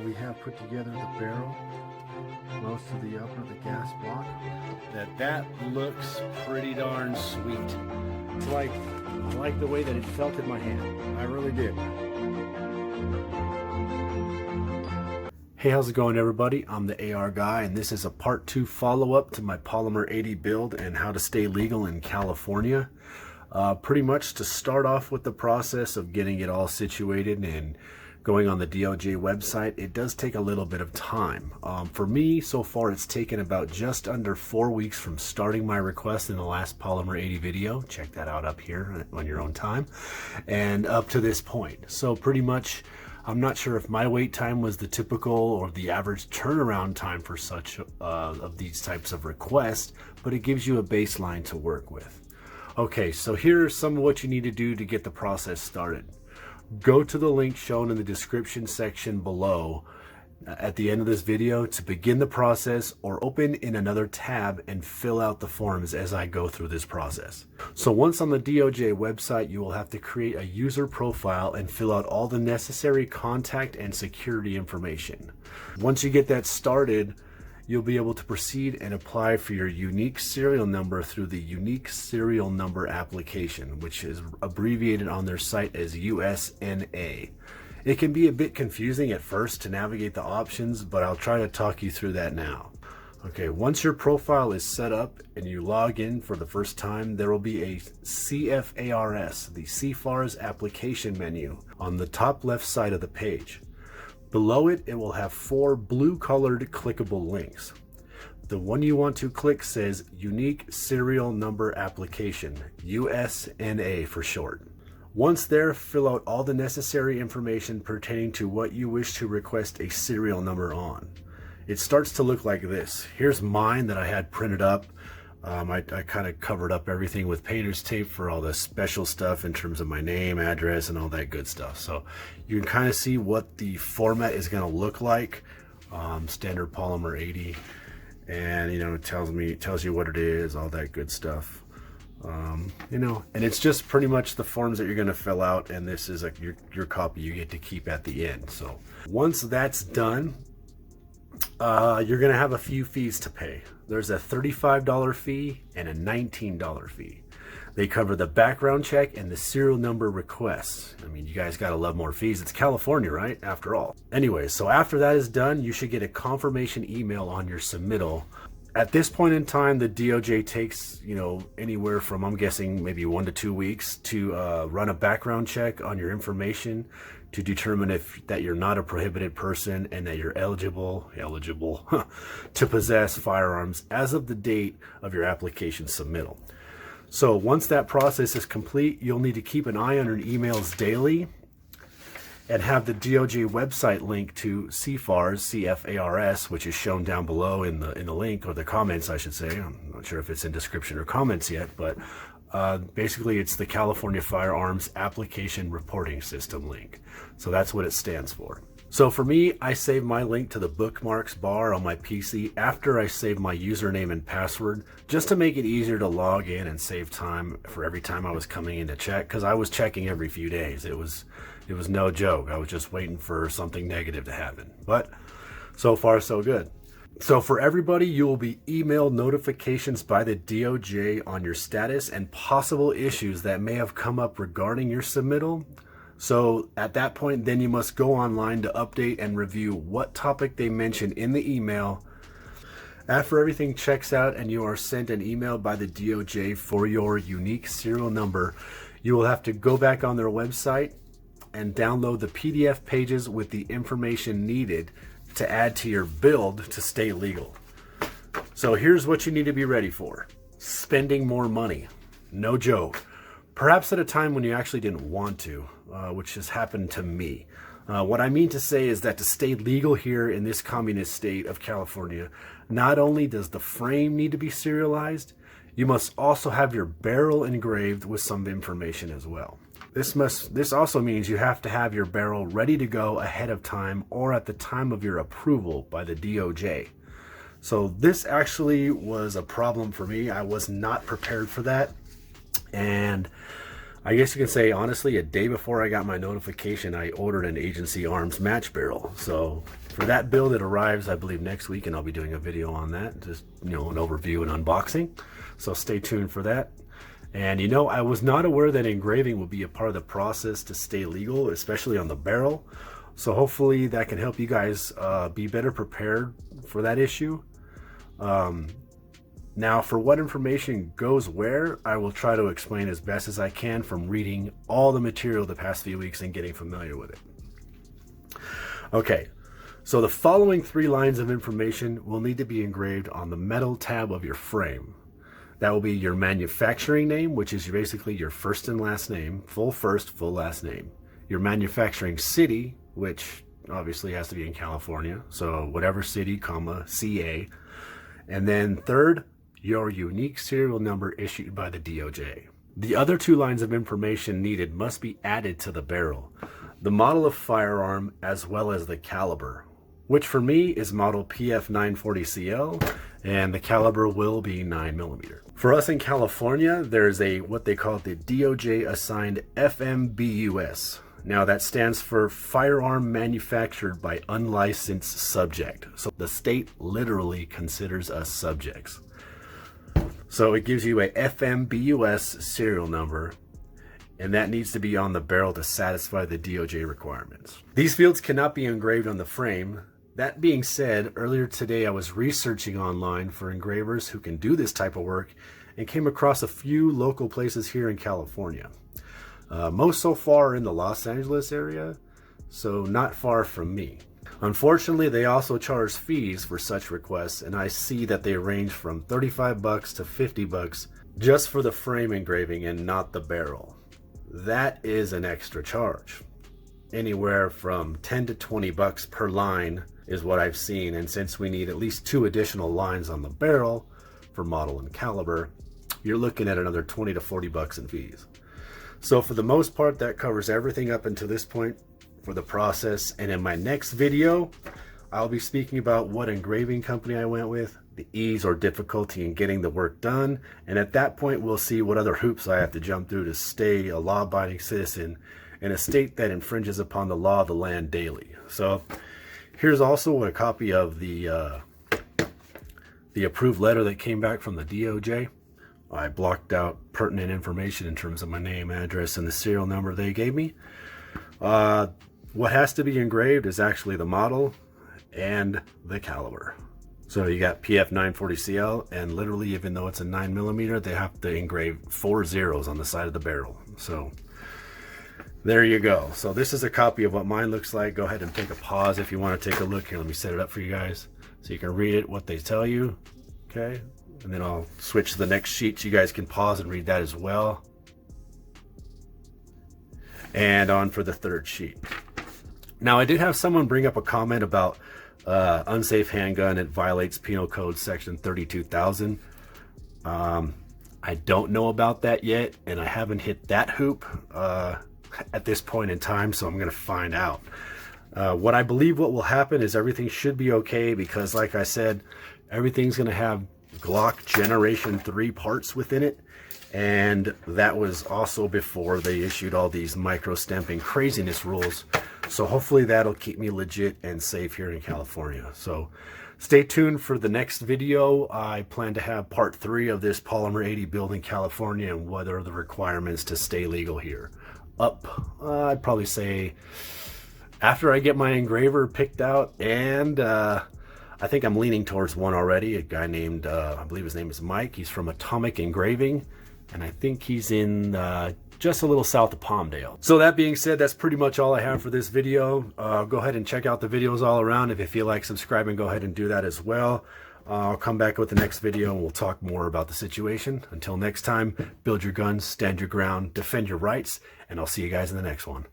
we have put together the barrel, most of the upper, the gas block. That looks pretty darn sweet. It's like, I like the way that it felt in my hand. I really did. Hey, how's it going, everybody? I'm the AR guy, and this is a part 2 follow-up to my Polymer 80 build and how to stay legal in California. Pretty much to start off with the process of getting it all situated and going on the DOJ website, it does take a little bit of time. For me, so far, it's taken about just under 4 weeks from starting my request in the last Polymer 80 video. Check that out up here on your own time, and up to this point. So pretty much, I'm not sure if my wait time was the typical or the average turnaround time for such of these types of requests, but it gives you a baseline to work with. Okay, so here's some of what you need to do to get the process started. Go to the link shown in the description section below at the end of this video to begin the process, or open in another tab and fill out the forms as I go through this process. So once on the DOJ website, you will have to create a user profile and fill out all the necessary contact and security information. Once you get that started, you'll be able to proceed and apply for your unique serial number through the unique serial number application, which is abbreviated on their site as USNA. It can be a bit confusing at first to navigate the options, but I'll try to talk you through that now. Okay, once your profile is set up and you log in for the first time, there will be a CFARS, the CFARS application menu, on the top left side of the page. Below it, it will have 4 blue-colored clickable links. The one you want to click says Unique Serial Number Application, USNA for short. Once there, fill out all the necessary information pertaining to what you wish to request a serial number on. It starts to look like this. Here's mine that I had printed up. I kind of covered up everything with painter's tape for all the special stuff in terms of my name, address, and all that good stuff. So you can kind of see what the format is going to look like. Standard Polymer 80, and it tells you what it is, all that good stuff. And it's just pretty much the forms that you're going to fill out, and this is your copy you get to keep at the end. So once that's done, you're going to have a few fees to pay. There's a $35 fee and a $19 fee. They cover the background check and the serial number requests. I mean, you guys got to love more fees. It's California, right? After all. Anyway, so after that is done, you should get a confirmation email on your submittal. At this point in time, the DOJ takes, anywhere from, I'm guessing, maybe 1 to 2 weeks to run a background check on your information to determine that you're not a prohibited person and that you're eligible to possess firearms as of the date of your application submittal. So once that process is complete, you'll need to keep an eye on your emails daily and have the DOJ website link to CFARS, which is shown down below in the link, or the comments, I should say. I'm not sure if it's in description or comments yet, but basically it's the California Firearms Application Reporting System link. So that's what it stands for. So for me, I save my link to the bookmarks bar on my PC after I save my username and password, just to make it easier to log in and save time for every time I was coming in to check, because I was checking every few days. It was no joke. I was just waiting for something negative to happen. But so far, so good. So for everybody, you will be emailed notifications by the DOJ on your status and possible issues that may have come up regarding your submittal. So at that point, then you must go online to update and review what topic they mention in the email. After everything checks out and you are sent an email by the DOJ for your unique serial number, you will have to go back on their website and download the PDF pages with the information needed to add to your build to stay legal. So here's what you need to be ready for. Spending more money. No joke. Perhaps at a time when you actually didn't want to, which has happened to me. What I mean to say is that to stay legal here in this communist state of California, not only does the frame need to be serialized, you must also have your barrel engraved with some information as well. This also means you have to have your barrel ready to go ahead of time or at the time of your approval by the DOJ. So this actually was a problem for me. I was not prepared for that. And I guess you can say, honestly, a day before I got my notification, I ordered an agency arms match barrel. So For that build, it arrives, I believe, next week, and I'll be doing a video on that, just, you know, an overview and unboxing. So stay tuned for that. And you know, I was not aware that engraving would be a part of the process to stay legal, especially on the barrel. So hopefully that can help you guys be better prepared for that issue. Now, for what information goes where, I will try to explain as best as I can from reading all the material the past few weeks and getting familiar with it. Okay, so the following 3 lines of information will need to be engraved on the metal tab of your frame. That will be your manufacturing name, which is basically your first and last name, full first, full last name. Your manufacturing city, which obviously has to be in California, so whatever city, comma, CA. And then third, your unique serial number issued by the DOJ. The other 2 lines of information needed must be added to the barrel. The model of firearm as well as the caliber, which for me is model PF940CL, and the caliber will be 9mm. For us in California, there's what they call the DOJ assigned FMBUS. Now that stands for Firearm Manufactured by Unlicensed Subject. So the state literally considers us subjects. So it gives you a FMBUS serial number, and that needs to be on the barrel to satisfy the DOJ requirements. These fields cannot be engraved on the frame. That being said, earlier today I was researching online for engravers who can do this type of work and came across a few local places here in California. Most so far in the Los Angeles area, so not far from me. Unfortunately, they also charge fees for such requests, and I see that they range from $35 to $50 just for the frame engraving and not the barrel. That is an extra charge. Anywhere from $10 to $20 per line is what I've seen, and since we need at least 2 additional lines on the barrel for model and caliber, you're looking at another $20 to $40 in fees. So for the most part, that covers everything up until this point for the process, and in my next video I'll be speaking about what engraving company I went with, the ease or difficulty in getting the work done, and at that point we'll see what other hoops I have to jump through to stay a law-abiding citizen in a state that infringes upon the law of the land daily. So here's also a copy of the approved letter that came back from the DOJ. I blocked out pertinent information in terms of my name, address, and the serial number they gave me. What has to be engraved is actually the model and the caliber. So you got PF940CL, and literally, even though it's a 9mm, they have to engrave 4 zeros on the side of the barrel. So there you go. So this is a copy of what mine looks like. Go ahead and take a pause if you want to take a look. Here, let me set it up for you guys so you can read it, what they tell you. Okay, and then I'll switch to the next sheet so you guys can pause and read that as well. And on for the third sheet. Now, I did have someone bring up a comment about unsafe handgun. It violates Penal Code Section 32,000. I don't know about that yet, and I haven't hit that hoop at this point in time, so I'm going to find out. What I believe what will happen is everything should be okay, because like I said, everything's going to have Glock Generation 3 parts within it. And that was also before they issued all these micro stamping craziness rules. So hopefully that'll keep me legit and safe here in California. So stay tuned for the next video. I plan to have part 3 of this Polymer 80 build in California and what are the requirements to stay legal here. I'd probably say after I get my engraver picked out, and I think I'm leaning towards one already. A guy named, I believe his name is Mike. He's from Atomic Engraving, and I think he's in just a little south of Palmdale. So that being said, that's pretty much all I have for this video. Go ahead and check out the videos all around. If you feel like subscribing, go ahead and do that as well. I'll come back with the next video and we'll talk more about the situation. Until next time, build your guns, stand your ground, defend your rights, and I'll see you guys in the next one.